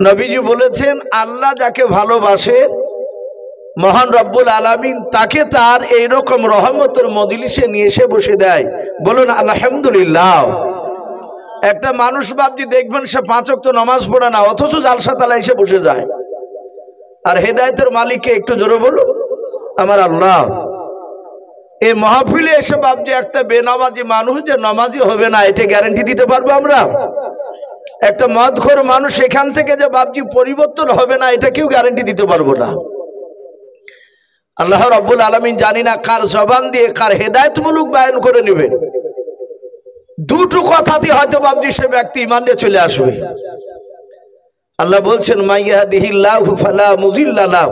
নবীজি বলেছেন আল্লাহ যাকে ভালোবাসে মহান রব্বুল আলামিন তাকে তার এই রকম রহমতের মজলিসে নিয়ে এসে বসে দেয়। বলুন আলহামদুলিল্লাহ। একটা মানুষ বাপজি দেখবেন সে 5 ওয়াক্ত নামাজ পড়ে না, অথচ জালসা তালা এসে বসে যায়। আর হেদায়েতের মালিককে একটু জোরে বলুন আমার আল্লাহ। এই মাহফিলে এসে বাপজি একটা বেনামাজি মানুষ যে নামাজি হবে না, এটা গ্যারান্টি দিতে পারবো আমরা? একটা মদখোর মানুষ এখান থেকে যে বাপজি পরিবর্তন হবে না, এটা কেউ গ্যারান্টি দিতে পারবো না। আল্লাহ রাব্বুল আলামিন জানি না কার জবান দিয়ে কার হেদায়েতমূলক বয়ান করে নেবেন। দুটো কথাতে হয়তো বাপজি সে ব্যক্তি ঈমান নিয়ে চলে আসবে। আল্লাহ বলছেন মাইয়াহদিহিল্লাহু ফালা মুযিল্লা লাহু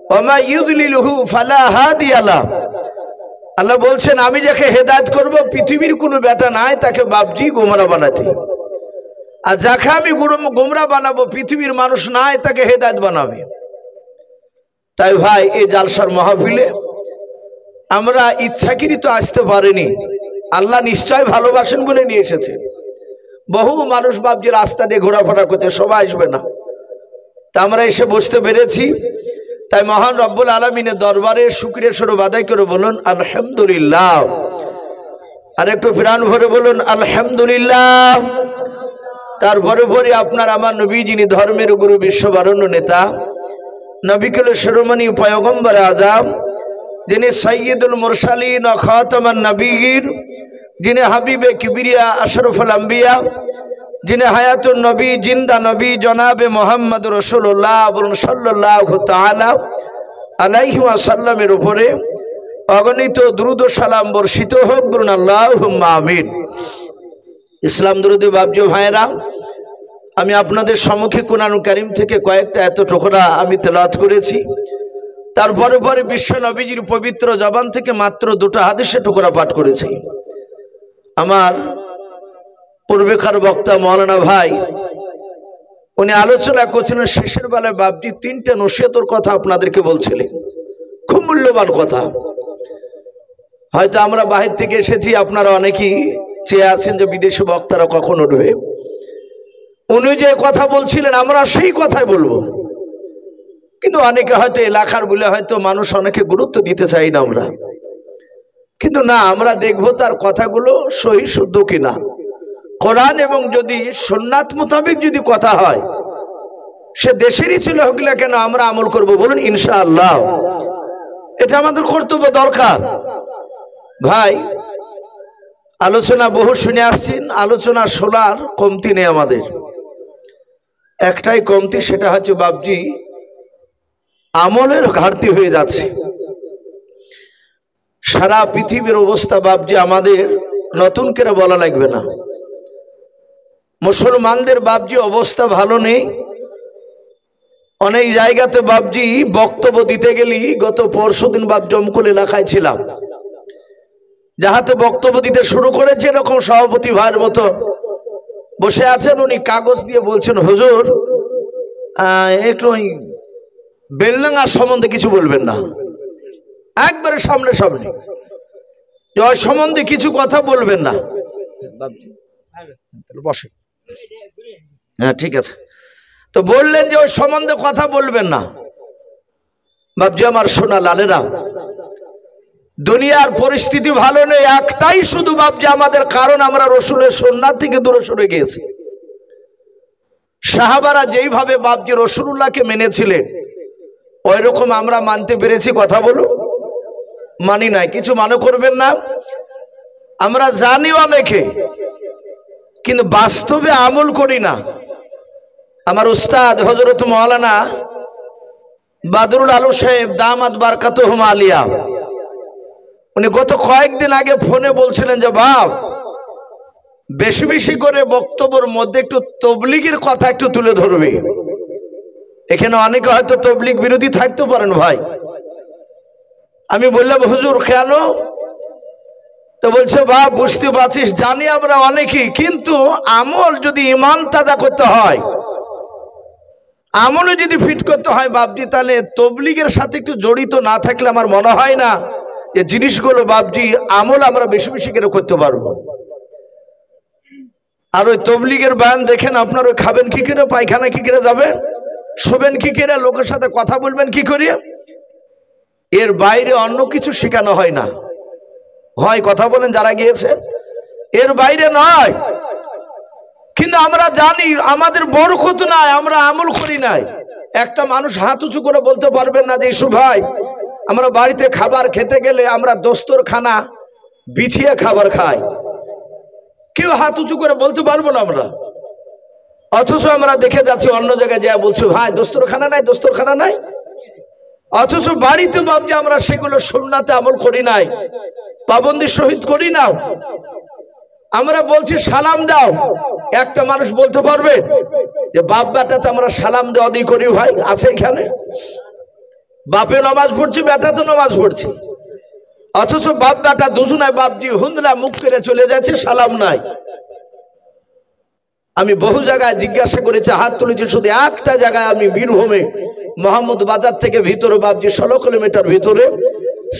ওয়া মা ইউদ্লিলহু ফালা হাদিয়া লাহু। আল্লাহ বলছেন আমি যাকে হেদায়েত করব পৃথিবীর কোনো বেটা নাই তাকে বাপজি গোমরা বানাতে, আর যাকে আমি গোমরা বানাবো পৃথিবীর মানুষ নাই তাকে হেদায়েত বানাবে। তাই ভাই এই জালসার মাহফিলে আমরা ইচ্ছাকৃত আসতে পারিনি, আল্লাহ নিশ্চয় ভালোবাসেন বলে নিয়ে এসেছে। বহু মানুষ বাপজি রাস্তা দিয়ে ঘোরাফেরা করছে, সবাই আসবে না, তা আমরা এসে বসতে পেরেছি। তাই মহান রব্বুল আলামিনের দরবারে শুকরিয়া স্বরূপ আদায় করে বলুন আলহামদুলিল্লাহ। আর একটু প্রাণ ভরে বলুন আলহামদুলিল্লাহ। তারপরে পরে আপনার আমার নবী, যিনি ধর্মের গুরু, বিশ্ববরণ্য নেতা, নবিকুল শিরোমণি পয়গম্বর আজম, যিনি সৈয়দুল মুরসালিন ও খাতামান নবীর, যিনি হাবিবে কিবরিয়া আশরাফুল আম্বিয়া, যিনি হায়াতুন নবী, জিন্দা নবী, জনাবে মোহাম্মদ রাসূলুল্লাহ সাল্লাল্লাহু তাআলা আলাইহি ওয়াসাল্লামের উপরে অগণিত দ্রুদ ও সালাম বর্ষিত হোক, বলুন আল্লাহুম্মা আমিন। ইসলাম দরুদি বাপজি ভাইরা, আমি আপনাদের সম্মুখে কুরআনুল কারীম থেকে কয়েকটা এত টুকরা আমি তেলাওয়াত করেছি। তারপরে পরে বিশ্ব নবীজির পবিত্র জবান থেকে মাত্র 2টা হাদিসের টুকরা পাঠ করেছি। আমার পূর্বেকার বক্তা মাওলানা ভাই উনি আলোচনা করছিলেন শেষের বেলায় বাপজি 3টে নসিহতের কথা আপনাদেরকে বলছিলেন, খুব মূল্যবান কথা। হয়তো আমরা বাহির থেকে এসেছি, আপনারা অনেকেই চেয়ে আছেন যে বিদেশি বক্তারা কখন উঠবে। উনি যে কথা বলছিলেন আমরা সেই কথাই বলবো, কিন্তু অনেকে হয়তো এলাকার বলে হয়তো মানুষ অনেকে গুরুত্ব দিতে চাই না আমরা, কিন্তু না, আমরা দেখবো তার কথাগুলো সহি শুদ্ধ কিনা, কোরআন এবং যদি সুন্নাত মোতাবেক যদি কথা হয়, সে দেশেরই ছিল হোক না কেন আমরা আমল করব, বলুন ইনশাআল্লাহ। এটা আমাদের কর্তব্য, দরকার। ভাই আলোচনা বহু শুনে আসছেন, আলোচনা শোনার কমতি নেই আমাদের, একটাই কমতি, সেটা হচ্ছে বাপজি আমলের ঘাটতি হয়ে যাচ্ছে। সারা পৃথিবীর অবস্থা বাপজি আমাদের নতুন করে বলা লাগবে না। মুসলমানদের বাপজি অবস্থা ভালো নেই। অনেক জায়গাতে বাপজি বক্তব্য দিতে গেলি, গত পরশুদিন বাপ জমকুল এলাকায় ছিলাম, যাহাতে বক্তব্য দিতে শুরু করেছে এরকম সভাপতি ভাইয়ের মতো বসে আছেন, উনি কাগজ দিয়ে বলছেন হুজুর একটু ওই বেলডাঙ্গা সম্বন্ধে কিছু বলবেন না, একবারে সামনে সামনে ওই সম্বন্ধে কিছু কথা বলবেন না। বসে, হ্যাঁ ঠিক আছে। তো বললেন যে ওই সম্বন্ধে কথা বলবেন না। বাপজি আমার সোনা লালেরা, দুনিয়ার পরিস্থিতি ভালো নেই, একটাই শুধু বাপজি আমাদের কারণ, আমরা রসুলের সুন্নাত থেকে দূরে সরে গিয়েছি। সাহাবারা যেইভাবে বাপজি রাসূলুল্লাহকে মেনেছিলেন ওই রকম আমরা মানতে পেরেছি? কথা বলুন, মানি নাই। কিছু মনে করবেন না, আমরা জানি অনেকে, কিন্তু বাস্তবে আমল করি না। আমার উস্তাদ হযরত মাওলানা বাদরুল আলম সাহেব দামাত বারকাতুহুম আলিয়া, উনি গত কয়েকদিন আগে ফোনে বলছিলেন যে বাপ বেশি বেশি করে বক্তব্যের মধ্যে একটু তবলিগের কথা একটু তুলে ধরবে। এখানে অনেকে হয়তো তবলিগ বিরোধী থাকতে পারেন ভাই। আমি বললাম হুজুর কেন? তো বলছে বাপ বুঝতে পারছিস, জানি আমরা অনেকেই, কিন্তু আমল যদি ঈমান তাজা করতে হয়, আমলে যদি ফিট করতে হয় বাপজি, তাহলে তবলিগের সাথে একটু জড়িত না থাকলে আমার মনে হয় না যে জিনিসগুলো বাপজি আমল আমরা বেশি বেশি করে করতে পারবো। আর ওই তবলিগের বয়ান দেখেন আপনার ওই খাবেন কি করে, পায়খানা কি করে যাবেন, শোবেন কি করে, লোকের সাথে কথা বলবেন কি করে, এর বাইরে অন্য কিছু শেখানো হয় না। হয় কথা বলেন যারা গিয়েছে, এর বাইরে নয়। কিন্তু আমরা জানি আমাদের বরকত নাই, আমরা আমল করি নাই। একটা মানুষ হাত উঁচু করে বলতে পারবেন না যে ইসু ভাই আমরা বাড়িতে খাবার খেতে গেলে আমরা দস্তরখানা বিছিয়ে খাবার খাই, কেউ হাত উঁচু করে বলতে পারবো না আমরা। অথচ আমরা দেখে যাচ্ছি অন্য জায়গায় যা বলছে ভাই দস্তরখানা নাই, দস্তরখানা নাই। অথচ বাড়িতে ভাবছি আমরা সেগুলো সুন্নাতে আমল করি নাই, পাবন্দি শহীদ করি না। আমরা বলছি সালাম দাও, একটা মানুষ বলতে পারবে যে বাপ বেটাতে আমরা সালাম দেওয়া দিয়ে করি? ভাই আছে এখানে? বাপে নামাজ পড়ছে, বেটা তো নামাজ পড়ছে, অথচ বাপ বেটা দুজনায় বাপজি হুন্দলা মুখ করে চলে যাচ্ছে, সালাম নাই। আমি বহু জায়গায় জিজ্ঞাসা করেছি, হাত তুলেছি, শুধু একটা জায়গায় আমি বীরভূমে মোহাম্মদ বাজার থেকে ভিতরে বাপজি 16 কিলোমিটার ভিতরে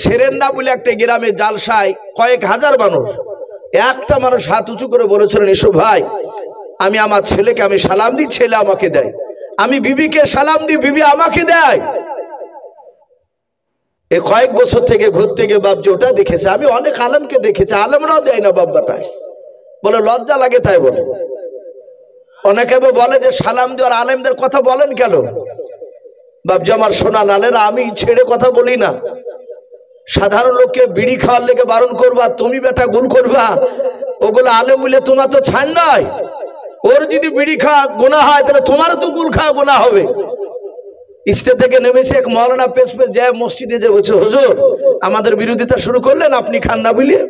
সেরেন্ডা বলে একটা গ্রামে জালসায় কয়েক হাজার মানুষ, একটা মানুষ হাত উঁচু করে বলেছিলেন ইসু ভাই আমি আমার ছেলেকে আমি সালাম দিই, ছেলে আমাকে দেয়, আমি বিবিকে সালাম দিই, বিবি আমাকে দেয়। এ কয়েক বছর থেকে ঘুরতে গিয়ে বাপজি ওটা দেখেছে। আমি অনেক আলেমকে দেখেছি, আলেমরাও দেয় না বাব্বাটায়, বলে লজ্জা লাগে তাই বলে। অনেকে বলে যে সালাম দেওয়ার আলেমদের কথা বলেন কেন? বাপজি আমার সোনা লালেরা, আমি ছেড়ে কথা বলি না। সাধারণ লোককে বিড়ি খাওয়ার লেগে বারণ করবা, তুমি বেটা গুল করবা, ওগুলো আলেম বলে তোমার তো ছাড় নয়। ওর যদি বিড়ি খাওয়া গুনাহ হয় তাহলে তোমারও তো গুল খাওয়া গুনাহ হবে। স্টেজ থেকে নেমেছে এক মৌলানা পেশ পেশ যায় মসজিদে যে বলছে হুজুর আমাদের বিরোধিতা শুরু করলেন, আপনি খান না বলিয়ে।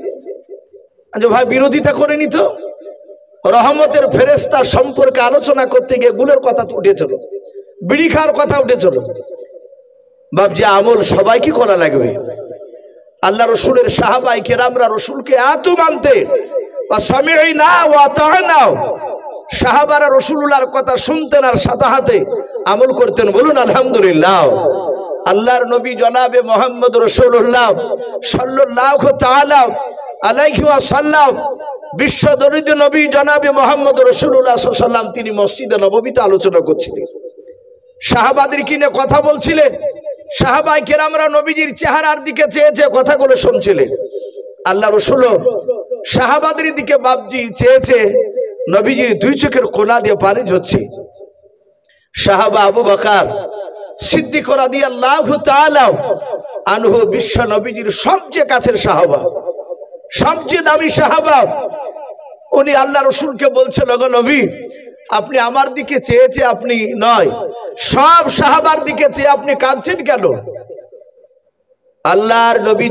আচ্ছা ভাই বিরোধিতা করেনি তো, রহমতের ফেরেশতা সম্পর্কে আলোচনা করতে গিয়ে গুলের কথা উঠেছিল, বিড়ি খাওয়ার কথা উঠেছিল। বাপজি আমল সবাইকে করা লাগবে। আল্লাহ রসুলের সাহাবায়ে কেরামরা রসুলকে এত মানতেন, সামি'না ওয়া আতা'না, সাহাবারা রসুলুল্লাহর কথা শুনতেন আর সাথে হাতে আমল করতেন। বলুন আলহামদুলিল্লাহ। আল্লাহর নবী জনাবে মুহাম্মদ রাসূলুল্লাহ সাল্লাল্লাহু তাআলা আলাইহি ওয়াসাল্লাম, বিশ্ব দরিদ্র নবী জনাবে মুহাম্মদ রাসূলুল্লাহ সাল্লাল্লাহু আলাইহি ওয়াসাল্লাম, তিনি মসজিদে নববীতে আলোচনা করছিলেন, সাহাবাদের কিনে কথা বলছিলেন। সাহাবায়ে কেরামরা নবীজির চেহারার দিকে চেয়ে চেয়ে কথাগুলো শুনছিলেন। আল্লাহ রাসূল সাহাবাদের দিকে বাপজি চেয়েছে, নবীজির দুই চোখের কোনা দিয়ে পানি ঝরছে। সাহাবা আবু বকর সিদ্দিক রাদিয়াল্লাহু তাআলা আনহু বিশ্ব নবীজির সবচেয়ে কাছের সাহাবা, সবচেয়ে দামি সাহাবা। উনি আল্লাহ রসুলকে বলছেন ওগো নবী আপনি আমার দিকে চেয়ে চেয়ে আপনি নয়, সব সাহাবার দিকে চেয়ে আপনি কাঁদছেন কেন? আল্লাহর নবী